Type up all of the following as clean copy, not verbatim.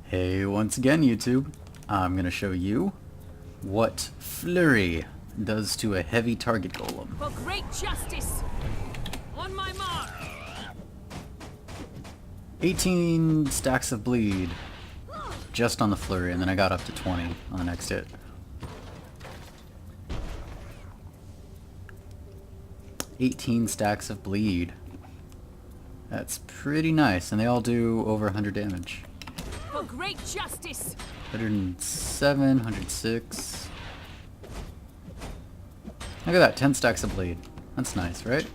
Hey, once again YouTube, I'm going to show you what Flurry does to a heavy target golem. For great justice! On my mark! 18 stacks of bleed just on the Flurry, and then I got up to 20 on the next hit. "18 stacks of bleed. That's pretty nice, and they all do over 100 damage. For great justice! 107, 106. Look at that, 10 stacks of bleed. That's nice, right?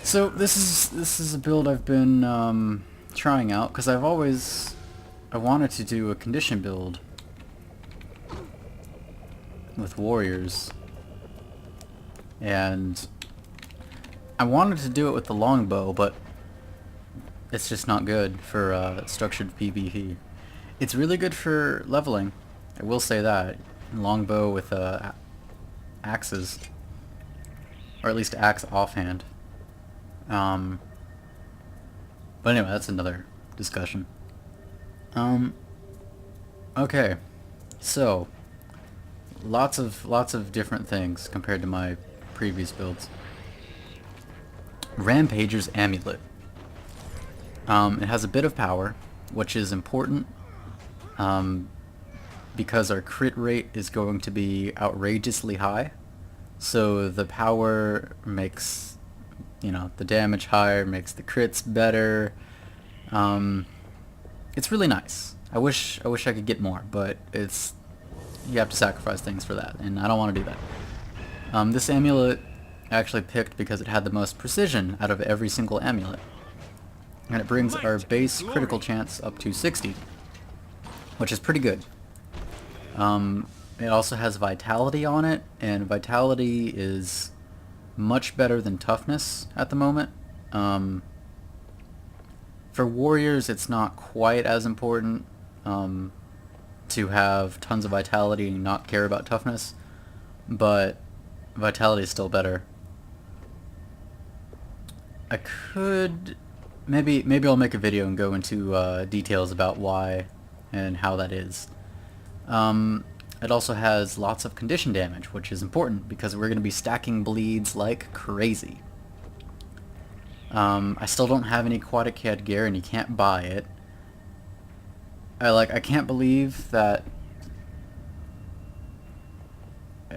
So this is a build I've been trying out because I wanted to do a condition build with warriors, and I wanted to do it with the longbow, but it's just not good for structured PvP. It's really good for leveling, I will say that. Longbow with axes, or at least axe offhand. But anyway, that's another discussion. Okay, so lots of different things compared to my previous builds. Rampager's Amulet. It has a bit of power, which is important because our crit rate is going to be outrageously high. So the power makes, the damage higher, makes the crits better. It's really nice. I wish I could get more, but you have to sacrifice things for that, and I don't want to do that. This amulet I actually picked because it had the most precision out of every single amulet. And it brings our base critical chance up to 60, which is pretty good. It also has vitality on it, and vitality is much better than toughness at the moment. For warriors, it's not quite as important to have tons of vitality and not care about toughness, but vitality is still better. I could maybe I'll make a video and go into details about why and how that is. It also has lots of condition damage, which is important because we're going to be stacking bleeds like crazy. I still don't have any aquatic headgear, and you can't buy it. I can't believe that.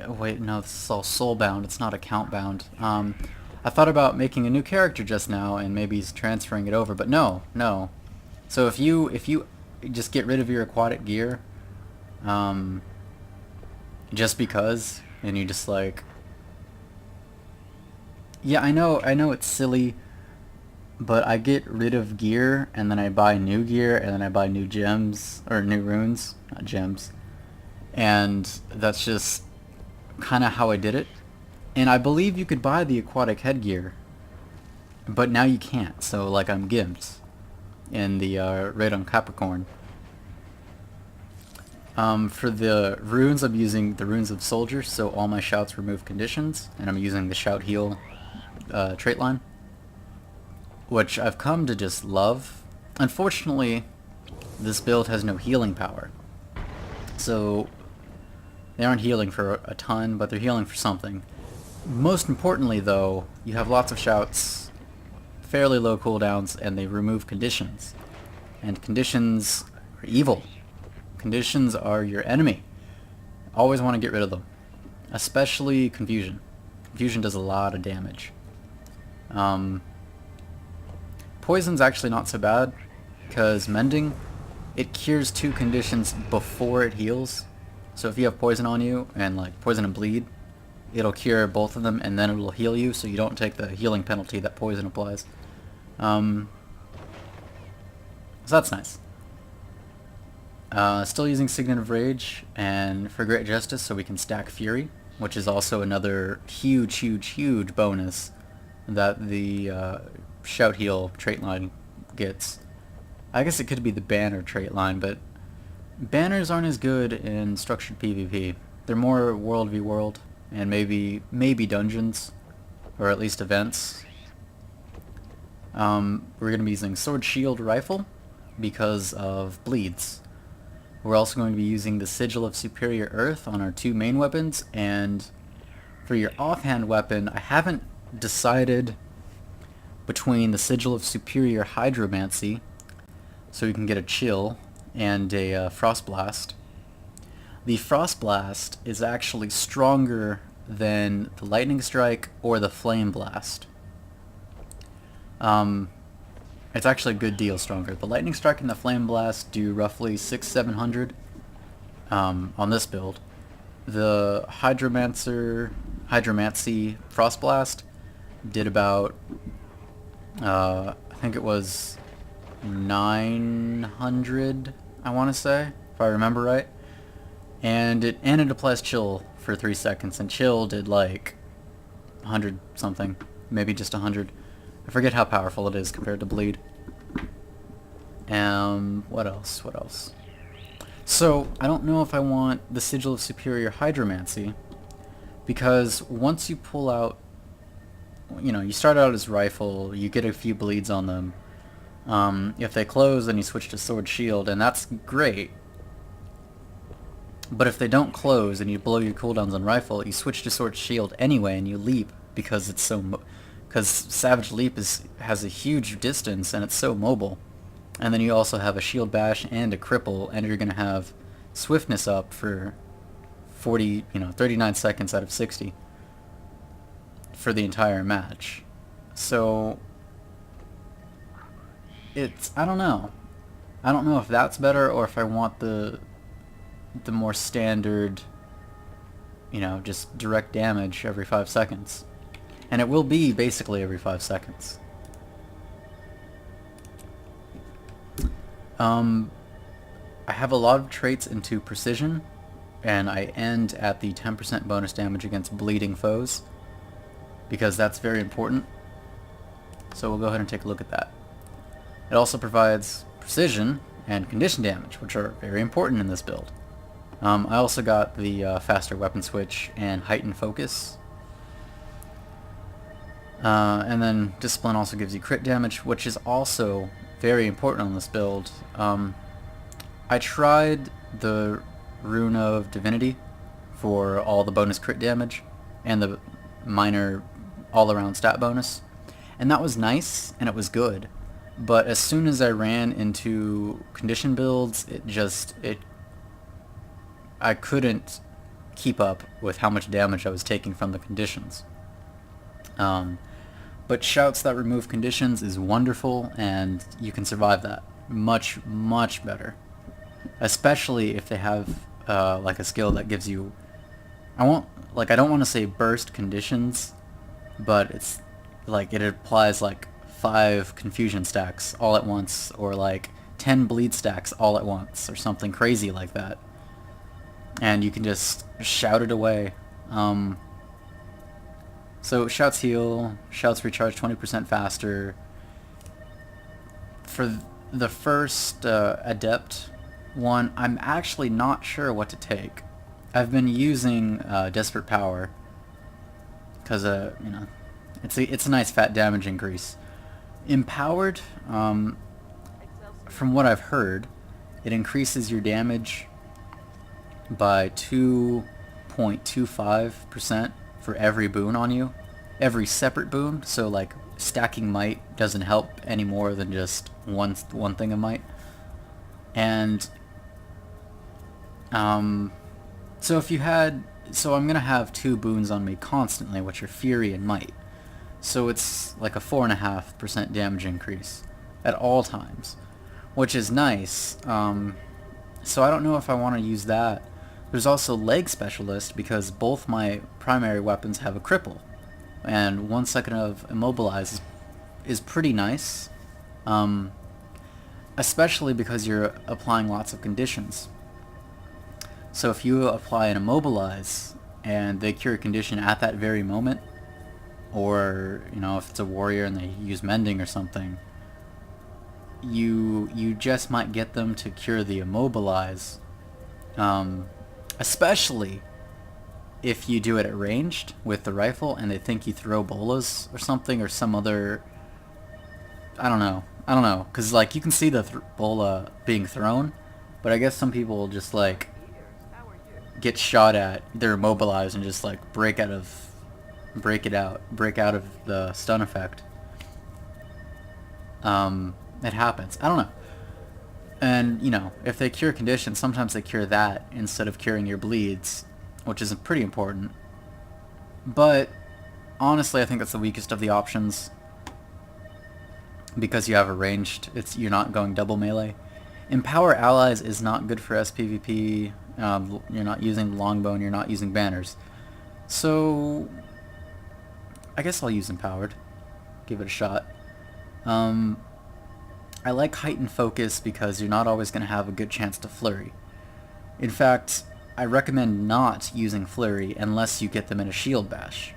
Wait, no, this is all soul-bound. It's not account-bound. I thought about making a new character just now and maybe transferring it over, but no. So if you just get rid of your aquatic gear, just because, and you just yeah, I know it's silly, but I get rid of gear and then I buy new gear and then I buy new gems, or new runes, not gems, and that's just kind of how I did it. And I believe you could buy the aquatic headgear, but now you can't, so I'm gimped in the raid on Capricorn. For the runes, I'm using the runes of soldier, so all my shouts remove conditions, and I'm using the shout heal trait line, which I've come to just love. Unfortunately, this build has no healing power, so they aren't healing for a ton, but they're healing for something. Most importantly, though, you have lots of shouts, fairly low cooldowns, and they remove conditions. And conditions are evil. Conditions are your enemy. Always want to get rid of them. Especially confusion. Confusion does a lot of damage. Poison's actually not so bad, because mending, it cures 2 conditions before it heals. So if you have poison on you, and poison and bleed, it'll cure both of them and then it'll heal you, so you don't take the healing penalty that poison applies. So that's nice. Still using Signet of Rage and for Great Justice so we can stack Fury, which is also another huge bonus that the Shout Heal trait line gets. I guess it could be the Banner trait line, but banners aren't as good in structured PvP. They're more world v world, and maybe dungeons, or at least events. We're going to be using Sword Shield Rifle, because of bleeds. We're also going to be using the Sigil of Superior Earth on our 2 main weapons, and for your offhand weapon, I haven't decided between the Sigil of Superior Hydromancy, so you can get a chill, and a Frost Blast. The Frost Blast is actually stronger than the Lightning Strike or the Flame Blast. It's actually a good deal stronger. The Lightning Strike and the Flame Blast do roughly 600-700 on this build. The Hydromancy Frost Blast did about, I think it was 900, I want to say, if I remember right. And it applies chill for 3 seconds, and chill did like 100 something, maybe just 100. I forget how powerful it is compared to bleed. What else? So, I don't know if I want the Sigil of Superior Hydromancy, because once you pull out, you know, you start out as rifle, you get a few bleeds on them. If they close, then you switch to sword shield, and that's great. But if they don't close and you blow your cooldowns on rifle, you switch to sword shield anyway, and you leap because it's so because Savage Leap has a huge distance and it's so mobile. And then you also have a shield bash and a cripple, and you're gonna have swiftness up for 39 seconds out of 60 for the entire match. So I don't know if that's better, or if I want the more standard, you know, just direct damage every 5 seconds. And it will be basically every 5 seconds. I have a lot of traits into precision, and I end at the 10% bonus damage against bleeding foes, because that's very important. So we'll go ahead and take a look at that. It also provides precision and condition damage, which are very important in this build. I also got the faster weapon switch and heightened focus. And then Discipline also gives you crit damage, which is also very important on this build. I tried the Rune of Divinity for all the bonus crit damage and the minor all-around stat bonus, and that was nice and it was good. But as soon as I ran into condition builds, I couldn't keep up with how much damage I was taking from the conditions. But shouts that remove conditions is wonderful, and you can survive that much, much better. Especially if they have like a skill that gives you, I don't want to say burst conditions, but it's like it applies like 5 confusion stacks all at once, or like 10 bleed stacks all at once, or something crazy like that. And you can just shout it away. So shouts heal, shouts recharge 20% faster. For the first adept one, I'm actually not sure what to take. I've been using Desperate Power because you know, it's a nice fat damage increase. Empowered, from what I've heard, it increases your damage by 2.25% for every boon on you, every separate boon. So like stacking might doesn't help any more than just one thing of might. And so I'm gonna have 2 boons on me constantly, which are Fury and Might. So it's like a 4.5% damage increase at all times, which is nice. So I don't know if I want to use that. There's also Leg Specialist, because both my primary weapons have a cripple, and 1 second of Immobilize is pretty nice, especially because you're applying lots of conditions. So if you apply an Immobilize and they cure a condition at that very moment, or you know, if it's a warrior and they use Mending or something, you just might get them to cure the Immobilize. Especially if you do it at ranged with the rifle and they think you throw bolas or something, or some other, I don't know, I don't know, because like you can see the bola being thrown, but I guess some people just like get shot at, they're immobilized and just like break out of the stun effect. It happens. I don't know. And, you know, if they cure conditions, sometimes they cure that instead of curing your bleeds, which is pretty important. But, honestly, I think that's the weakest of the options. Because you have a ranged, you're not going double melee. Empower allies is not good for SPVP. You're not using longbone, you're not using banners. So, I guess I'll use empowered. Give it a shot. I like heightened focus because you're not always going to have a good chance to flurry. In fact, I recommend not using flurry unless you get them in a shield bash.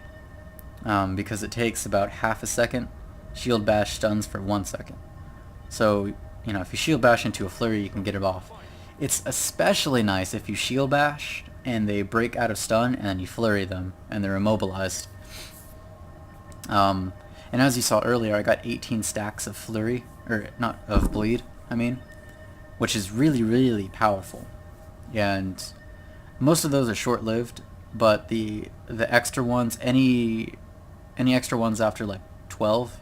Because it takes about half a second. Shield bash stuns for 1 second. So, you know, if you shield bash into a flurry, you can get it off. It's especially nice if you shield bash and they break out of stun and then you flurry them and they're immobilized. And as you saw earlier, I got 18 stacks of flurry, or not, of bleed, I mean, which is really, really powerful. And most of those are short-lived, but the extra ones, any extra ones after like 12,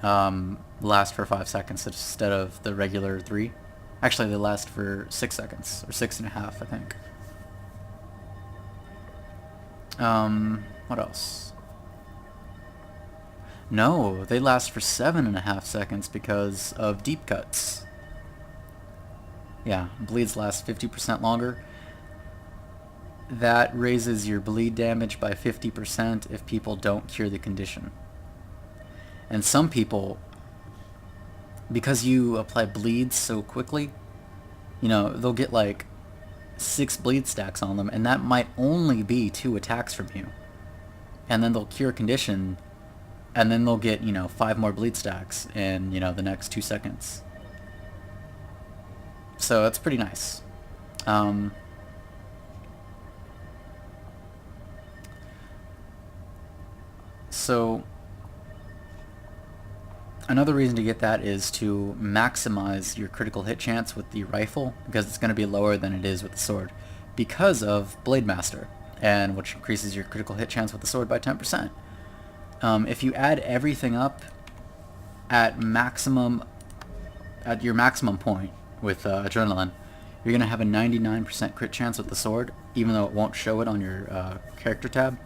last for 5 seconds instead of the regular 3. Actually, they last for 6 seconds, or 6.5, I think. What else? No, they last for 7.5 seconds because of deep cuts. Yeah, bleeds last 50% longer. That raises your bleed damage by 50% if people don't cure the condition. And some people, because you apply bleeds so quickly, you know, they'll get like 6 bleed stacks on them, and that might only be 2 attacks from you. And then they'll cure condition, and then they'll get, you know, 5 more bleed stacks in, you know, the next 2 seconds. So that's pretty nice. So another reason to get that is to maximize your critical hit chance with the rifle, because it's going to be lower than it is with the sword because of Blade Master, and which increases your critical hit chance with the sword by 10%. If you add everything up at your maximum point with Adrenaline, you're going to have a 99% crit chance with the sword, even though it won't show it on your character tab.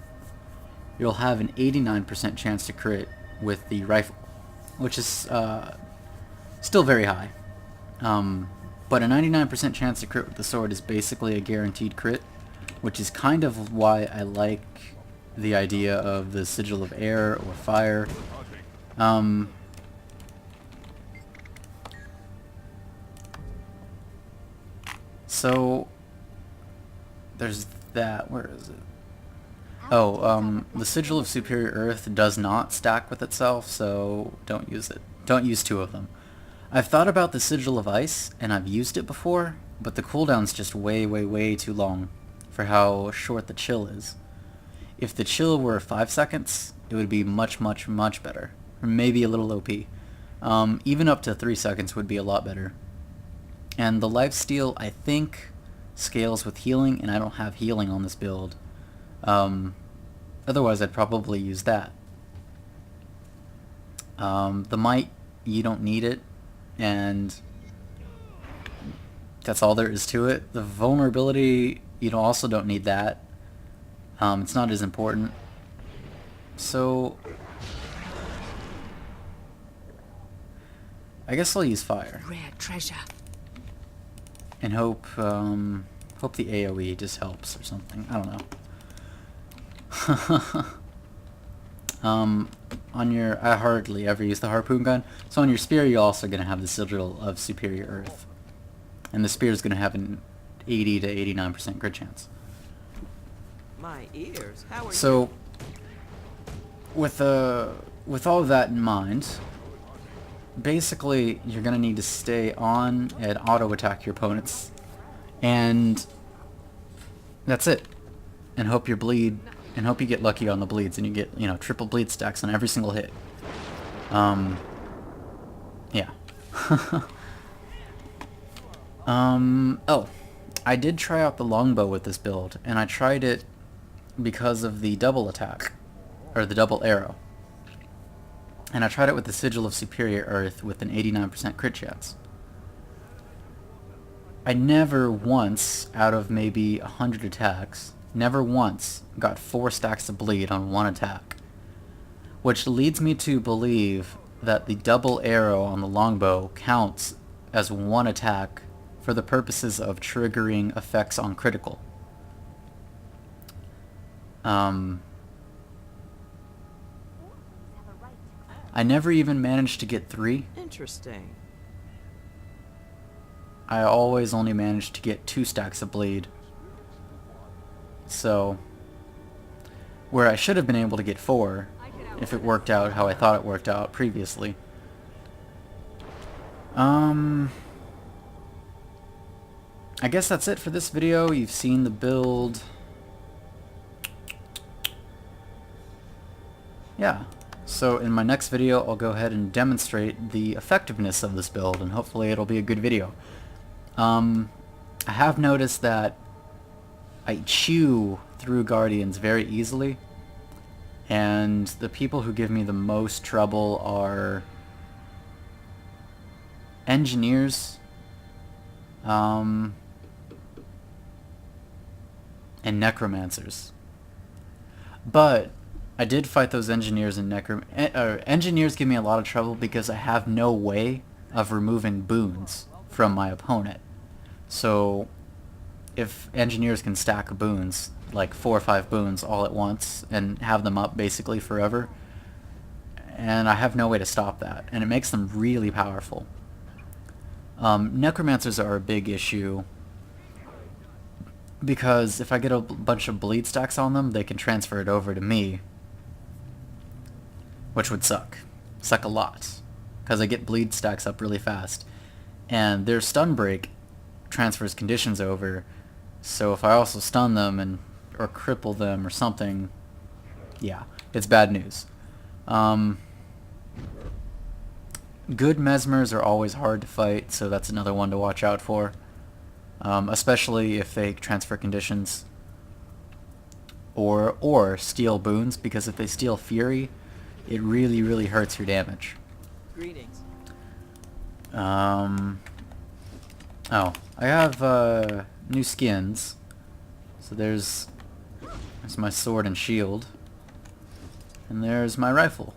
You'll have an 89% chance to crit with the rifle, which is still very high. But a 99% chance to crit with the sword is basically a guaranteed crit, which is kind of why I like the idea of the Sigil of Air or Fire. So there's that. Where is it? Oh, the Sigil of Superior Earth does not stack with itself, so don't use it. Don't use 2 of them. I've thought about the Sigil of Ice, and I've used it before, but the cooldown's just way, way, way too long for how short the chill is. If the chill were 5 seconds, it would be much, much, much better. Or maybe a little OP. Even up to 3 seconds would be a lot better. And the lifesteal, I think, scales with healing, and I don't have healing on this build. Otherwise, I'd probably use that. The might, you don't need it, and that's all there is to it. The vulnerability, you also don't need that. It's not as important. So I guess I'll use Fire. Rare treasure. And hope the AoE just helps or something. I don't know. On your, I hardly ever use the harpoon gun. So on your spear, you're also going to have the Sigil of Superior Earth, and the spear is going to have an 80 to 89% crit chance. My ears. How are So with all of that in mind, basically you're going to need to stay on and auto attack your opponents, and that's it. And hope you bleed. And hope you get lucky on the bleeds, and you get, you know, triple bleed stacks on every single hit. And Yeah. Oh, I did try out the longbow with this build, and I tried it because of the double attack, or the double arrow. And I tried it with the Sigil of Superior Earth with an 89% crit chance. I never once, out of maybe 100 attacks, never once got 4 stacks of bleed on one attack. Which leads me to believe that the double arrow on the longbow counts as one attack for the purposes of triggering effects on critical. I never even managed to get 3. Interesting. I always only managed to get 2 stacks of bleed. So, where I should have been able to get 4, if it worked out how I thought it worked out previously. I guess that's it for this video. You've seen the build. Yeah. So in my next video, I'll go ahead and demonstrate the effectiveness of this build, and hopefully it'll be a good video. I have noticed that I chew through Guardians very easily, and the people who give me the most trouble are Engineers, and Necromancers. But I did fight those Engineers and Engineers give me a lot of trouble because I have no way of removing boons from my opponent. So if Engineers can stack boons, like 4 or 5 boons all at once, and have them up basically forever, and I have no way to stop that, and it makes them really powerful. Necromancers are a big issue because if I get a bunch of bleed stacks on them, they can transfer it over to me, which would suck. Suck a lot, because I get bleed stacks up really fast. And their stun break transfers conditions over, so if I also stun them or cripple them or something, yeah, it's bad news. Good Mesmers are always hard to fight, so that's another one to watch out for. Especially if they transfer conditions. Or steal boons, because if they steal Fury, it really, really hurts your damage. Greetings. Oh, I have new skins. So there's my sword and shield. And there's my rifle.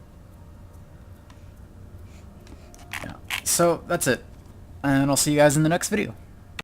Yeah. So that's it. And I'll see you guys in the next video.